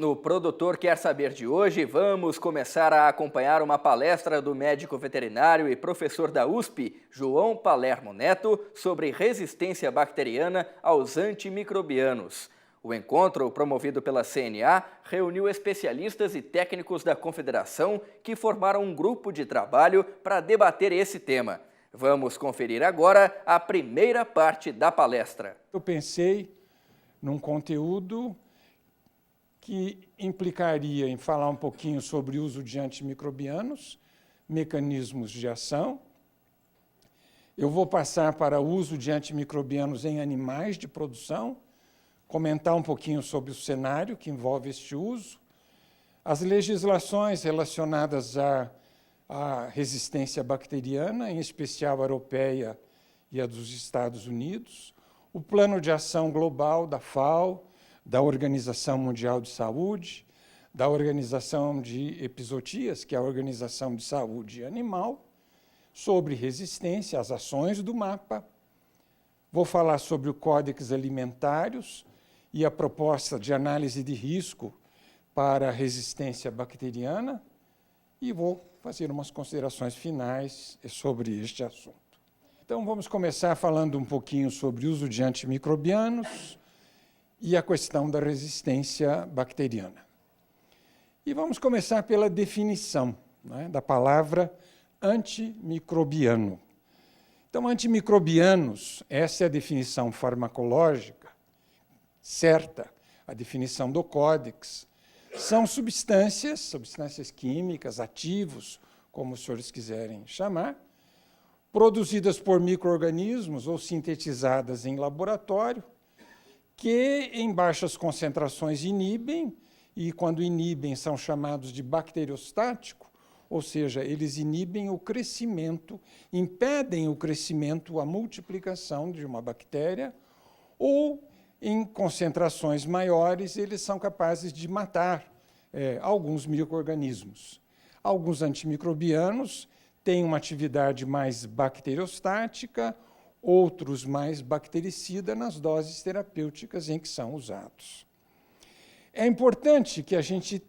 No Produtor Quer Saber de hoje, vamos começar a acompanhar uma palestra do médico veterinário e professor da USP, João Palermo Neto, sobre resistência bacteriana aos antimicrobianos. O encontro, promovido pela CNA, reuniu especialistas e técnicos da Confederação que formaram um grupo de trabalho para debater esse tema. Vamos conferir agora a primeira parte da palestra. Eu pensei num conteúdo que implicaria em falar um pouquinho sobre o uso de antimicrobianos, mecanismos de ação. Eu vou passar para o uso de antimicrobianos em animais de produção, comentar um pouquinho sobre o cenário que envolve este uso, as legislações relacionadas à resistência bacteriana, em especial a europeia e a dos Estados Unidos, o plano de ação global da FAO, da Organização Mundial de Saúde, da Organização de Epizootias, que é a Organização de Saúde Animal, sobre resistência, as ações do MAPA. Vou falar sobre o Códex Alimentários e a proposta de análise de risco para a resistência bacteriana e vou fazer umas considerações finais sobre este assunto. Então, vamos começar falando um pouquinho sobre o uso de antimicrobianos e a questão da resistência bacteriana. E vamos começar pela definição, né, da palavra antimicrobiano. Então, antimicrobianos, essa é a definição farmacológica certa, a definição do Códex. São substâncias químicas, ativos, como os senhores quiserem chamar, produzidas por micro-organismos ou sintetizadas em laboratório, que em baixas concentrações inibem, e quando inibem são chamados de bacteriostático, ou seja, eles inibem o crescimento, impedem o crescimento, a multiplicação de uma bactéria, ou em concentrações maiores eles são capazes de matar alguns micro-organismos. Alguns antimicrobianos têm uma atividade mais bacteriostática, outros mais bactericida nas doses terapêuticas em que são usados. É importante que a gente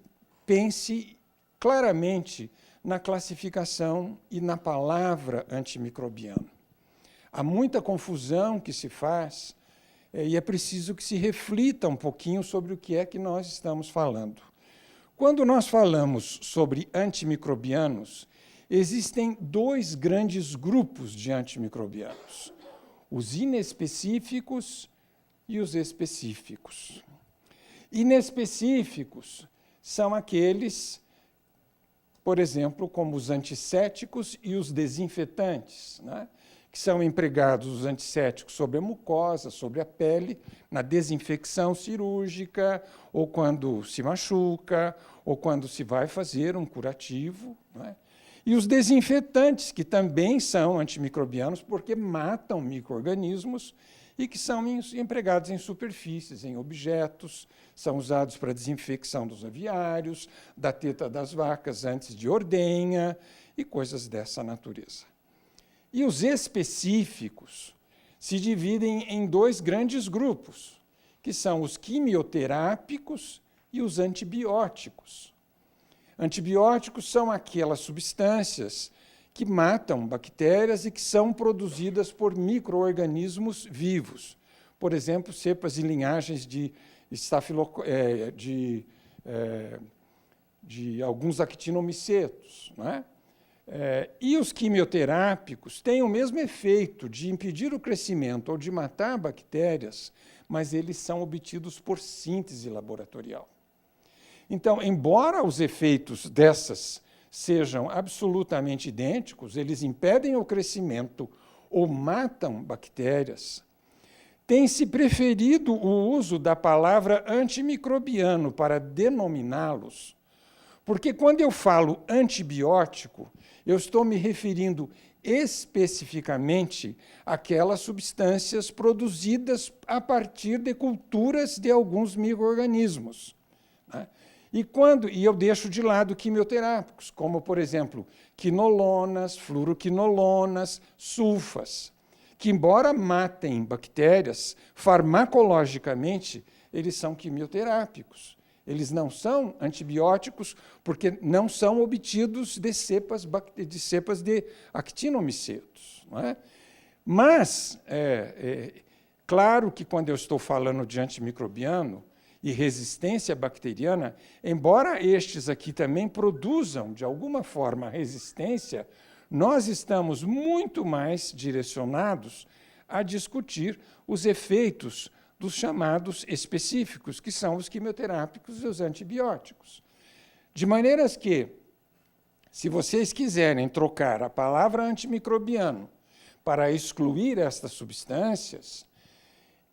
pense claramente na classificação e na palavra antimicrobiano. Há muita confusão que se faz e é preciso que se reflita um pouquinho sobre o que é que nós estamos falando. Quando nós falamos sobre antimicrobianos, existem dois grandes grupos de antimicrobianos: os inespecíficos e os específicos. Inespecíficos são aqueles, por exemplo, como os antissépticos e os desinfetantes, né? Que são empregados os antissépticos sobre a mucosa, sobre a pele, na desinfecção cirúrgica, ou quando se machuca, ou quando se vai fazer um curativo, né? E os desinfetantes, que também são antimicrobianos, porque matam micro-organismos e que são empregados em superfícies, em objetos, são usados para desinfecção dos aviários, da teta das vacas antes de ordenha e coisas dessa natureza. E os específicos se dividem em dois grandes grupos, que são os quimioterápicos e os antibióticos. Antibióticos são aquelas substâncias que matam bactérias e que são produzidas por micro-organismos vivos. Por exemplo, cepas e linhagens de alguns actinomicetos, não é? E os quimioterápicos têm o mesmo efeito de impedir o crescimento ou de matar bactérias, mas eles são obtidos por síntese laboratorial. Então, embora os efeitos dessas sejam absolutamente idênticos, eles impedem o crescimento ou matam bactérias, tem-se preferido o uso da palavra antimicrobiano para denominá-los, porque quando eu falo antibiótico, eu estou me referindo especificamente àquelas substâncias produzidas a partir de culturas de alguns micro-organismos, né? E eu deixo de lado quimioterápicos, como, por exemplo, quinolonas, fluoroquinolonas, sulfas, que, embora matem bactérias, farmacologicamente, eles são quimioterápicos. Eles não são antibióticos porque não são obtidos de cepas de actinomicetos. Não é? Mas, claro que quando eu estou falando de antimicrobiano e resistência bacteriana, embora estes aqui também produzam, de alguma forma, resistência, nós estamos muito mais direcionados a discutir os efeitos dos chamados específicos, que são os quimioterápicos e os antibióticos. De maneiras que, se vocês quiserem trocar a palavra antimicrobiano para excluir estas substâncias,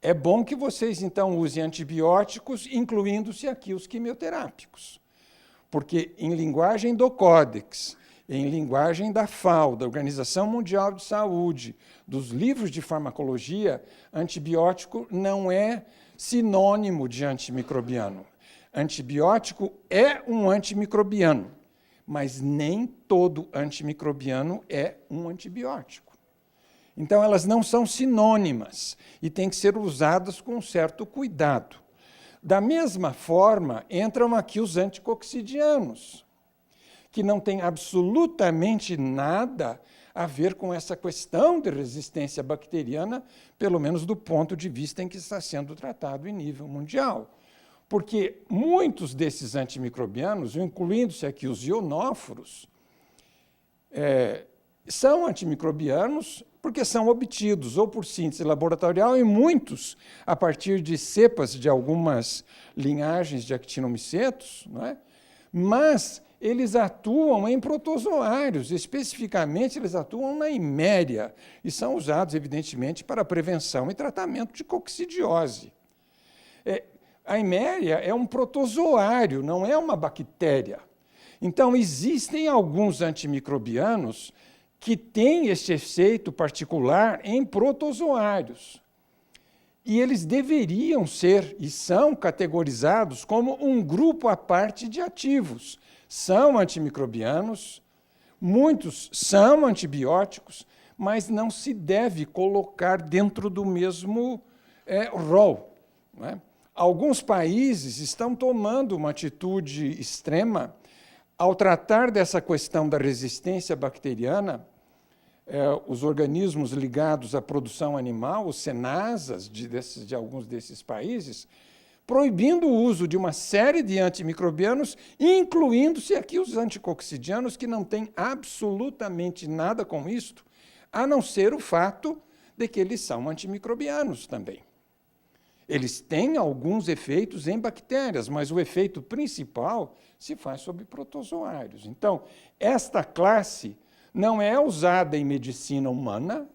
é bom que vocês, então, usem antibióticos, incluindo-se aqui os quimioterápicos. Porque, em linguagem do Códex, em linguagem da FAO, da Organização Mundial de Saúde, dos livros de farmacologia, antibiótico não é sinônimo de antimicrobiano. Antibiótico é um antimicrobiano, mas nem todo antimicrobiano é um antibiótico. Então, elas não são sinônimas e têm que ser usadas com um certo cuidado. Da mesma forma, entram aqui os anticoccidianos, que não têm absolutamente nada a ver com essa questão de resistência bacteriana, pelo menos do ponto de vista em que está sendo tratado em nível mundial. Porque muitos desses antimicrobianos, incluindo-se aqui os ionóforos, são antimicrobianos porque são obtidos ou por síntese laboratorial e muitos a partir de cepas de algumas linhagens de actinomicetos, não é? Mas eles atuam em protozoários, especificamente eles atuam na iméria e são usados, evidentemente, para prevenção e tratamento de coccidiose. A iméria é um protozoário, não é uma bactéria. Então, existem alguns antimicrobianos que têm este efeito particular em protozoários. E eles deveriam ser, e são categorizados como um grupo à parte de ativos. São antimicrobianos, muitos são antibióticos, mas não se deve colocar dentro do mesmo rol. Não é? Alguns países estão tomando uma atitude extrema ao tratar dessa questão da resistência bacteriana. Os organismos ligados à produção animal, os SENASAs de alguns desses países, proibindo o uso de uma série de antimicrobianos, incluindo-se aqui os anticoccidianos, que não têm absolutamente nada com isto, a não ser o fato de que eles são antimicrobianos também. Eles têm alguns efeitos em bactérias, mas o efeito principal se faz sobre protozoários. Então, esta classe não é usada em medicina humana,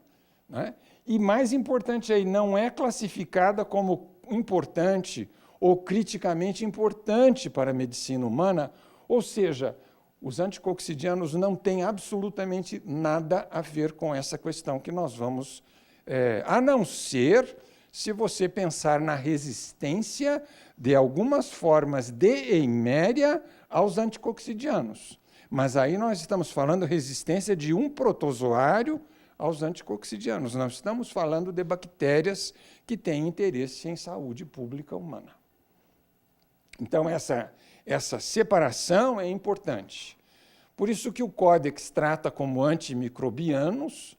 né? E, mais importante aí, não é classificada como importante ou criticamente importante para a medicina humana, ou seja, os anticoccidianos não têm absolutamente nada a ver com essa questão que nós vamos, a não ser se você pensar na resistência de algumas formas de eiméria aos anticoccidianos. Mas aí nós estamos falando resistência de um protozoário aos anticoccidianos. Nós estamos falando de bactérias que têm interesse em saúde pública humana. Então, essa separação é importante. Por isso que o Códex trata como antimicrobianos,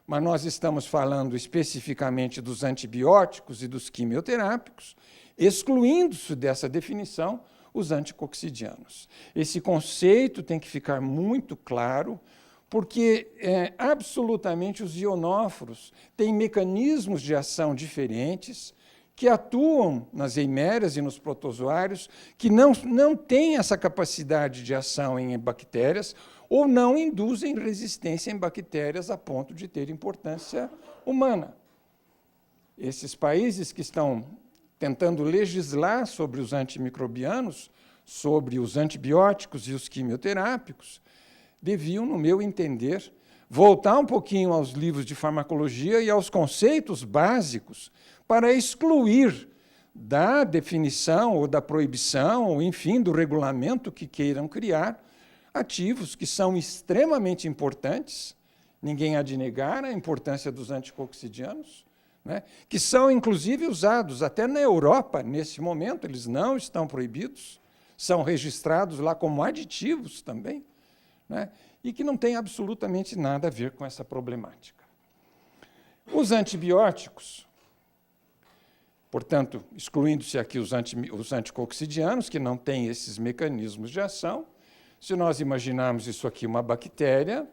mas nós estamos falando especificamente dos antibióticos e dos quimioterápicos, excluindo-se dessa definição os anticoccidianos. Esse conceito tem que ficar muito claro, porque absolutamente os ionóforos têm mecanismos de ação diferentes, que atuam nas eimérias e nos protozoários, que não têm essa capacidade de ação em bactérias, ou não induzem resistência em bactérias a ponto de ter importância humana. Esses países que estão tentando legislar sobre os antimicrobianos, sobre os antibióticos e os quimioterápicos, deviam, no meu entender, voltar um pouquinho aos livros de farmacologia e aos conceitos básicos para excluir da definição ou da proibição, ou, enfim, do regulamento que queiram criar, ativos que são extremamente importantes. Ninguém há de negar a importância dos anticoccidianos, né, que são, inclusive, usados até na Europa, nesse momento, eles não estão proibidos, são registrados lá como aditivos também, né, e que não tem absolutamente nada a ver com essa problemática. Os antibióticos, portanto, excluindo-se aqui os anticoccidianos, que não têm esses mecanismos de ação, se nós imaginarmos isso aqui uma bactéria,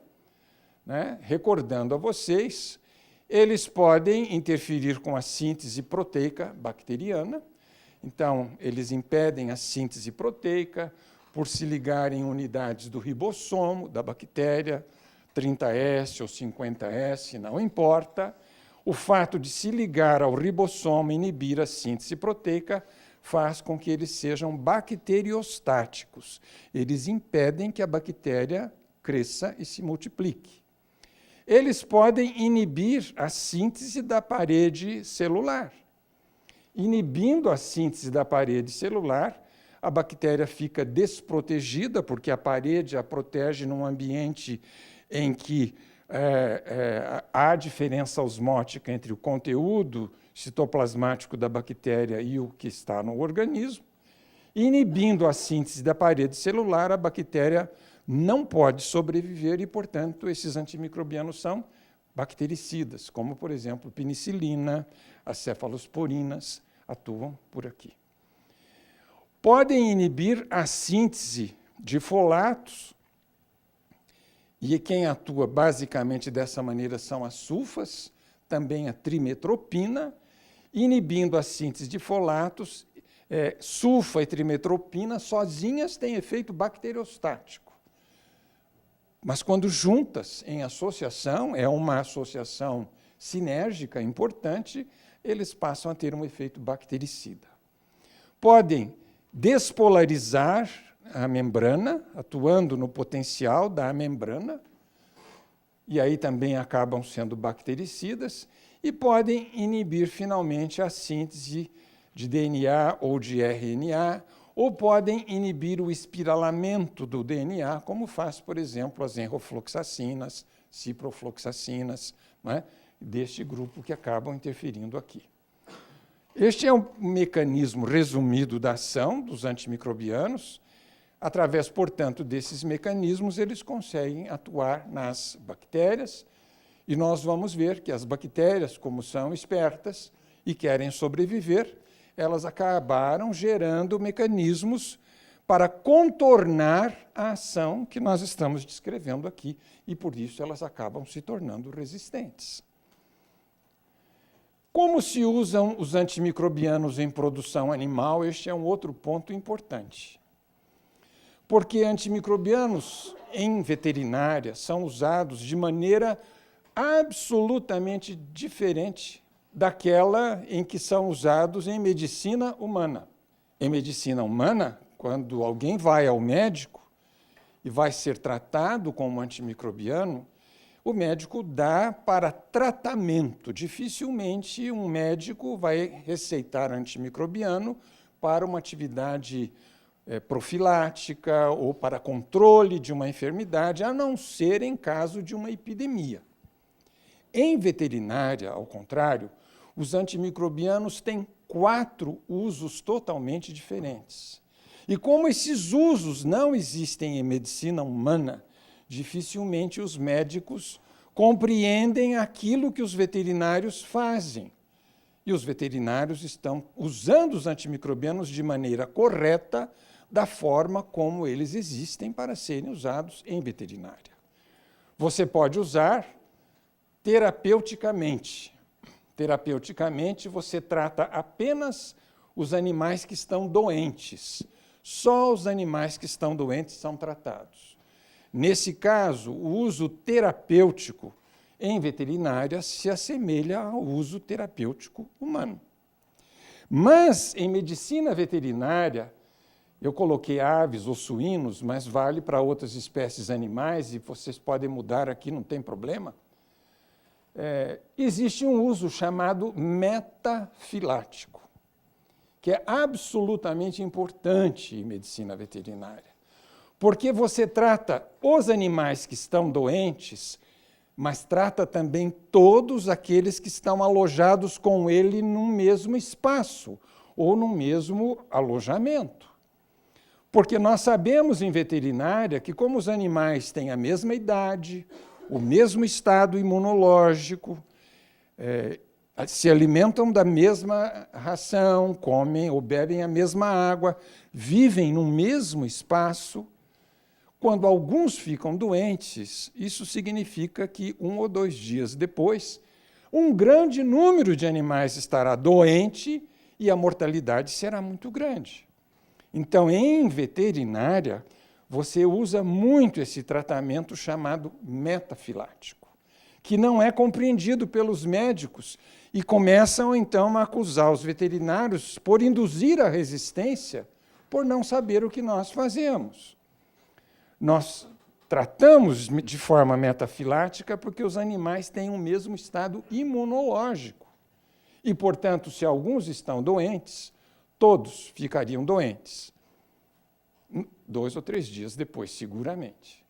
né, recordando a vocês, eles podem interferir com a síntese proteica bacteriana, então, eles impedem a síntese proteica por se ligarem em unidades do ribossomo da bactéria, 30S ou 50S, não importa. O fato de se ligar ao ribossomo e inibir a síntese proteica faz com que eles sejam bacteriostáticos. Eles impedem que a bactéria cresça e se multiplique. Eles podem inibir a síntese da parede celular. Inibindo a síntese da parede celular, a bactéria fica desprotegida, porque a parede a protege num ambiente em que há diferença osmótica entre o conteúdo citoplasmático da bactéria e o que está no organismo. Inibindo a síntese da parede celular, a bactéria não pode sobreviver e, portanto, esses antimicrobianos são bactericidas, como, por exemplo, penicilina, as cefalosporinas atuam por aqui. Podem inibir a síntese de folatos, e quem atua basicamente dessa maneira são as sulfas, também a trimetropina, inibindo a síntese de folatos. Sulfa e trimetropina sozinhas têm efeito bacteriostático. Mas quando juntas em associação, é uma associação sinérgica importante, eles passam a ter um efeito bactericida. Podem despolarizar a membrana, atuando no potencial da membrana, e aí também acabam sendo bactericidas, e podem inibir finalmente a síntese de DNA ou de RNA, ou podem inibir o espiralamento do DNA, como faz, por exemplo, as enrofloxacinas, ciprofloxacinas, né, deste grupo que acabam interferindo aqui. Este é um mecanismo resumido da ação dos antimicrobianos. Através, portanto, desses mecanismos, eles conseguem atuar nas bactérias, e nós vamos ver que as bactérias, como são espertas e querem sobreviver, elas acabaram gerando mecanismos para contornar a ação que nós estamos descrevendo aqui, e por isso elas acabam se tornando resistentes. Como se usam os antimicrobianos em produção animal? Este é um outro ponto importante. Porque antimicrobianos em veterinária são usados de maneira absolutamente diferente daquela em que são usados em medicina humana. Em medicina humana, quando alguém vai ao médico e vai ser tratado com um antimicrobiano, o médico dá para tratamento. Dificilmente um médico vai receitar antimicrobiano para uma atividade profilática ou para controle de uma enfermidade, a não ser em caso de uma epidemia. Em veterinária, ao contrário, os antimicrobianos têm 4 usos totalmente diferentes. E como esses usos não existem em medicina humana, dificilmente os médicos compreendem aquilo que os veterinários fazem. E os veterinários estão usando os antimicrobianos de maneira correta, da forma como eles existem para serem usados em veterinária. Você pode usar terapeuticamente. Terapeuticamente, você trata apenas os animais que estão doentes. Só os animais que estão doentes são tratados. Nesse caso, o uso terapêutico em veterinária se assemelha ao uso terapêutico humano. Mas, em medicina veterinária, eu coloquei aves ou suínos, mas vale para outras espécies animais, e vocês podem mudar aqui, não tem problema. Existe um uso chamado metafilático, que é absolutamente importante em medicina veterinária, porque você trata os animais que estão doentes, mas trata também todos aqueles que estão alojados com ele num mesmo espaço ou no mesmo alojamento. Porque nós sabemos em veterinária que, como os animais têm a mesma idade, o mesmo estado imunológico, se alimentam da mesma ração, comem ou bebem a mesma água, vivem no mesmo espaço, quando alguns ficam doentes, isso significa que 1 ou 2 dias depois, um grande número de animais estará doente e a mortalidade será muito grande. Então, em veterinária, você usa muito esse tratamento chamado metafilático, que não é compreendido pelos médicos e começam, então, a acusar os veterinários por induzir a resistência, por não saber o que nós fazemos. Nós tratamos de forma metafilática porque os animais têm o mesmo estado imunológico. E, portanto, se alguns estão doentes, todos ficariam doentes 2 ou 3 dias depois, seguramente.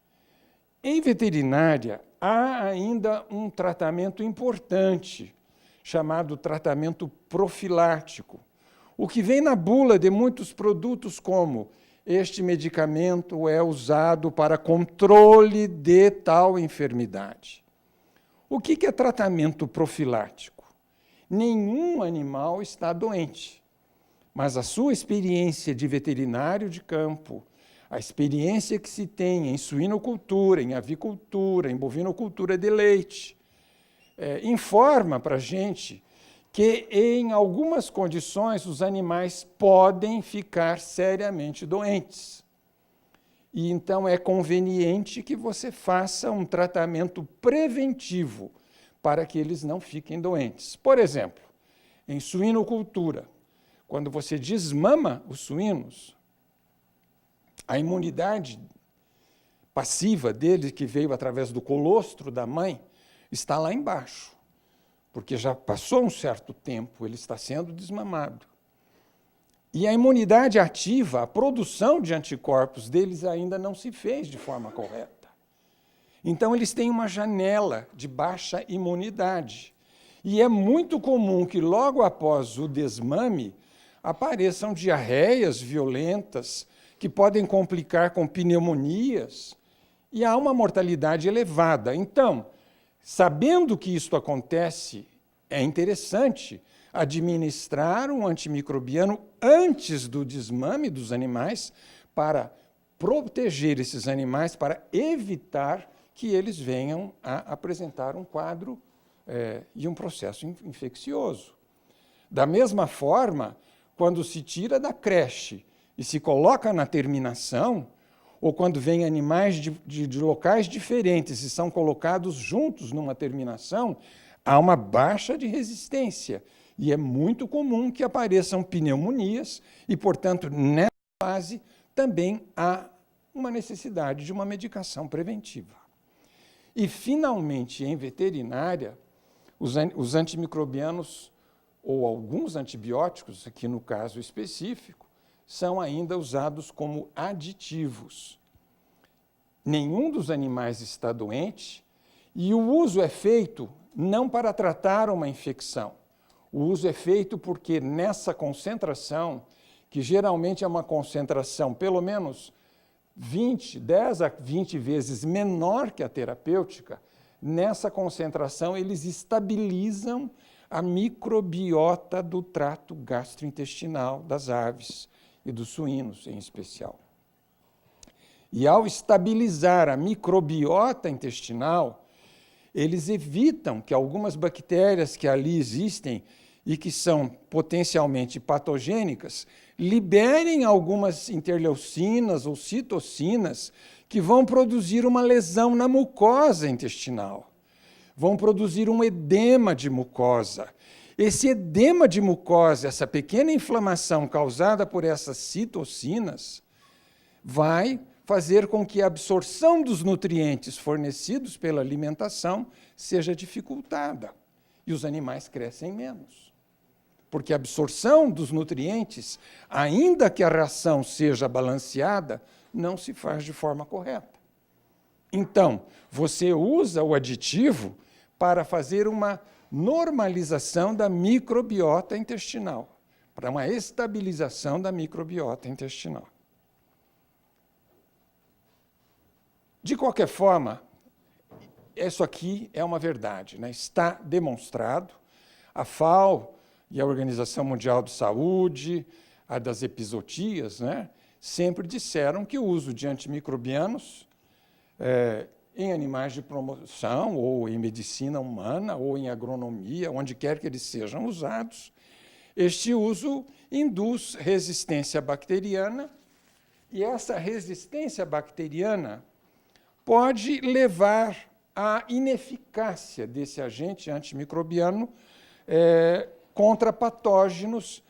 Em veterinária, há ainda um tratamento importante, chamado tratamento profilático, o que vem na bula de muitos produtos como: este medicamento é usado para controle de tal enfermidade. O que é tratamento profilático? Nenhum animal está doente, mas a sua experiência de veterinário de campo, a experiência que se tem em suinocultura, em avicultura, em bovinocultura de leite, informa para a gente que, em algumas condições, os animais podem ficar seriamente doentes. E, então, é conveniente que você faça um tratamento preventivo para que eles não fiquem doentes. Por exemplo, em suinocultura, quando você desmama os suínos, a imunidade passiva dele, que veio através do colostro da mãe, está lá embaixo, porque já passou um certo tempo, ele está sendo desmamado. E a imunidade ativa, a produção de anticorpos deles ainda não se fez de forma correta. Então, eles têm uma janela de baixa imunidade. E é muito comum que, logo após o desmame, apareçam diarreias violentas, que podem complicar com pneumonias, e há uma mortalidade elevada. Então, sabendo que isto acontece, é interessante administrar um antimicrobiano antes do desmame dos animais para proteger esses animais, para evitar que eles venham a apresentar um quadro e um processo infeccioso. Da mesma forma, quando se tira da creche e se coloca na terminação, ou quando vêm animais de locais diferentes e são colocados juntos numa terminação, há uma baixa de resistência. E é muito comum que apareçam pneumonias e, portanto, nessa fase também há uma necessidade de uma medicação preventiva. E, finalmente, em veterinária, os antimicrobianos, ou alguns antibióticos, aqui no caso específico, são ainda usados como aditivos. Nenhum dos animais está doente e o uso é feito não para tratar uma infecção. O uso é feito porque nessa concentração, que geralmente é uma concentração pelo menos 10 a 20 vezes menor que a terapêutica, nessa concentração eles estabilizam a microbiota do trato gastrointestinal das aves e dos suínos, em especial. E, ao estabilizar a microbiota intestinal, eles evitam que algumas bactérias que ali existem e que são potencialmente patogênicas liberem algumas interleucinas ou citocinas que vão produzir uma lesão na mucosa intestinal, vão produzir um edema de mucosa. Esse edema de mucosa, essa pequena inflamação causada por essas citocinas, vai fazer com que a absorção dos nutrientes fornecidos pela alimentação seja dificultada e os animais crescem menos. Porque a absorção dos nutrientes, ainda que a ração seja balanceada, não se faz de forma correta. Então, você usa o aditivo para fazer uma normalização da microbiota intestinal, para uma estabilização da microbiota intestinal. De qualquer forma, isso aqui é uma verdade, né? Está demonstrado. A FAO e a Organização Mundial de Saúde, a das epizootias, né, sempre disseram que o uso de antimicrobianos em animais de produção, ou em medicina humana, ou em agronomia, onde quer que eles sejam usados, este uso induz resistência bacteriana, e essa resistência bacteriana pode levar à ineficácia desse agente antimicrobiano contra patógenos,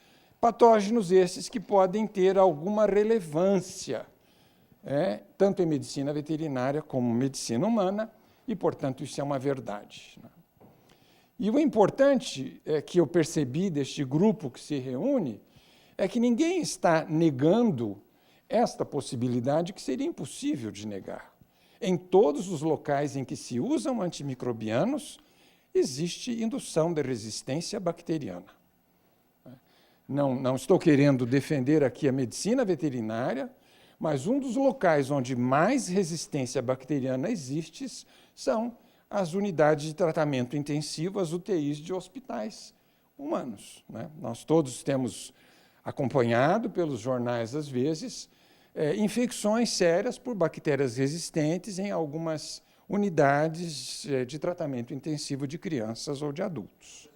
esses que podem ter alguma relevância, tanto em medicina veterinária como medicina humana, e, portanto, isso é uma verdade. E o importante que eu percebi deste grupo que se reúne é que ninguém está negando esta possibilidade, que seria impossível de negar. Em todos os locais em que se usam antimicrobianos, existe indução de resistência bacteriana. Não estou querendo defender aqui a medicina veterinária, mas um dos locais onde mais resistência bacteriana existe são as unidades de tratamento intensivo, as UTIs de hospitais humanos, né? Nós todos temos acompanhado pelos jornais, às vezes, infecções sérias por bactérias resistentes em algumas unidades de tratamento intensivo de crianças ou de adultos.